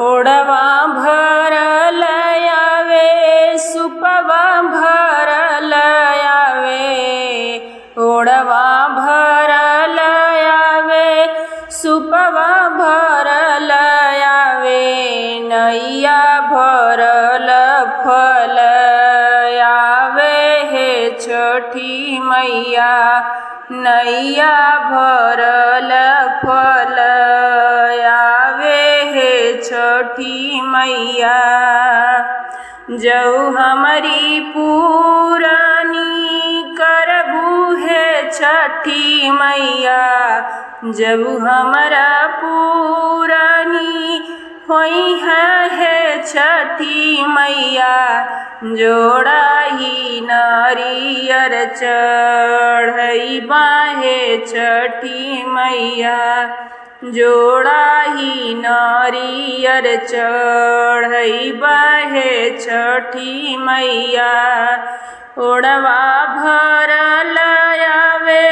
ओड़वा भरल आवे सुपवा भरल आवे, ओड़वा भरल आवे सुपवा भरल आवे, नैया भरल फल आवे हे छठी मैया, नैया भरल फल आवे हे छठी मैया। जऊ हमारी पुरानी करबू है छठी मैया, जब हमारा पुरानी होई है छठी मैया, जोड़ा ही नारियर चढ़ई बाहे छठी मैया, जोड़ा ही नारियर चढ़ई बाहे छठी मैया। ओड़वा भरल आवे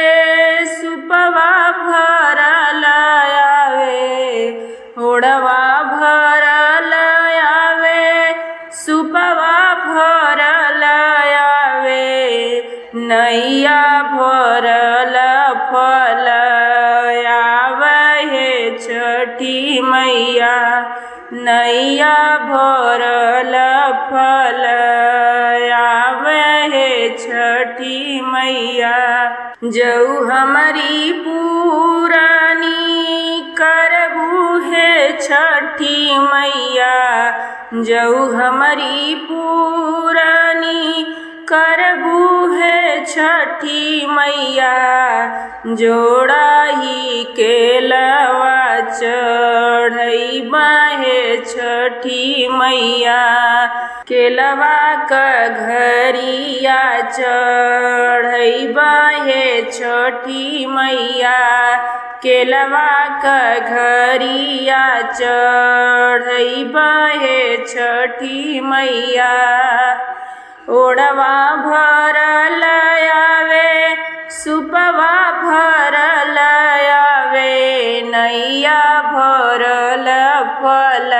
सुपवा भरल आवे, ओड़वा भरल आवे सुपवा भरल आवे, नैया भरल फल आवे हे छठी मैया, नैया भरल फल आवे हे छठी मैया। जऊ हमारी पुरानी करबू है छठी मैया, जऊ हमारी पुरानी करबू है छठी मैया, जोड़ा ही केलवा चढ़ई बाहे छठी मैया, केलवा का घरिया चढ़ई बाहे छठी मैया, केलवा का घरिया चढ़ई बाहे छठी मैया। ओड़वा भरल आवे सुपवा भरल आवे, नैया भरल फल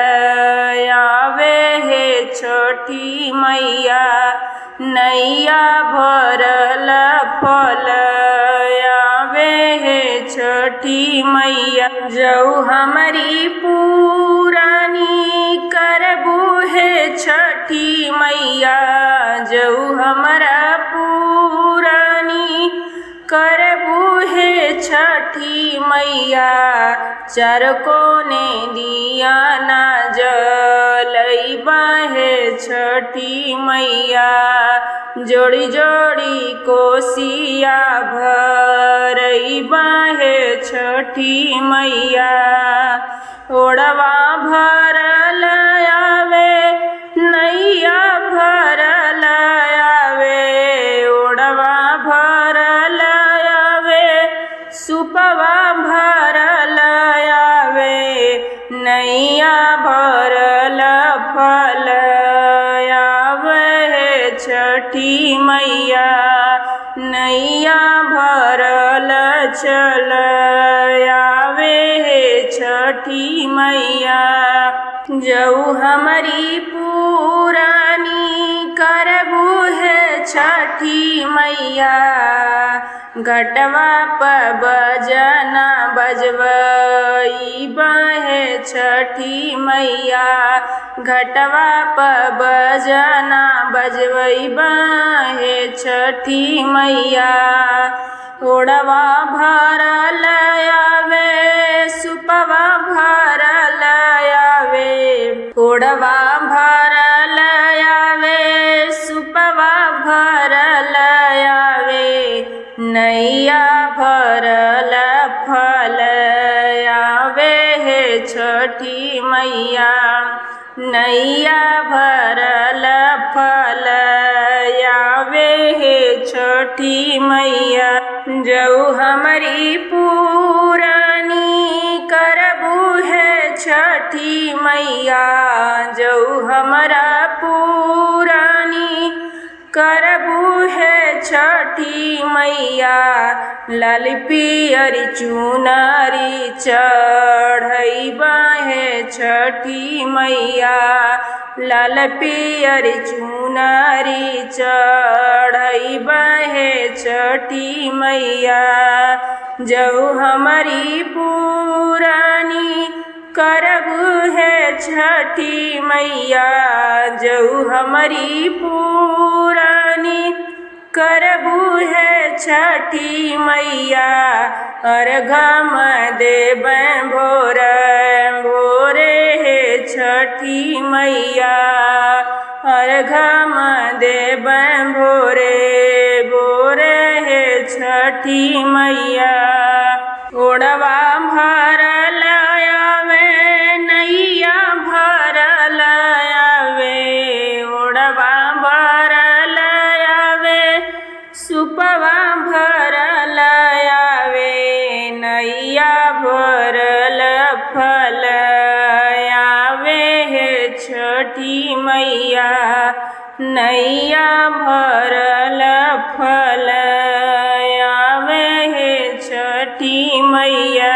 आवे हे छठी मैया, नैया भरल फल आवे हे छठी मैया। जऊ हमारी पुरानी करबू है छठी मैया, जऊ हमारा पुरानी करबू है छठी मैया, चार कोने दिया ना जलई बाहे छठी मैया, जोड़ी जोड़ी कोसिया भरई बाहे छठी मैया। ओड़वा भरल आवे नैया भरल आवे, ओड़वा भरल आवे सुपवा भरल आवे, नैया भरल फल आवे हे छठी मैया, नैया भरल चल आवे हे छठी मैया। जऊ हमारी पुरानी करबू है छठी मैया, घटवा पर बजना बजवई बाहे छठी मैया, घटवा पर बजना बजवई बाहे छठी मैया। ओड़वा भरल आवे सुपवा भरल आवे, ओड़वा भरल आवे सुपवा भरल आवे, नैया भरल फल आवे हे छठी मैया, नैया भरल फल आवे हे छठी मैया। जऊ हमारी पुरानी करबू है छठी मैया, जऊ हमारा पुरानी करबू है छठी मैया लाल पियर चुनरी चढ़ैबा है छठी मैया लाल पियर चुनरी चढ़ैबा है छठी मैया जऊ हमारी पुरानी करबू है छठी मैया जऊ हमारी पुरानी करबू है छठी मैया अर्घम देबै भोर भोरे है छठी मैया अर्घम देबै भोरे भोरे है छठी मैया ओढ़वा भरल आवे नैया भरल आवे ओढ़वा भरल आवे सुपवा भरल आवे नैया भरल फल आवे है छठी मैया नैया भरल फल आवे है छठी मैया।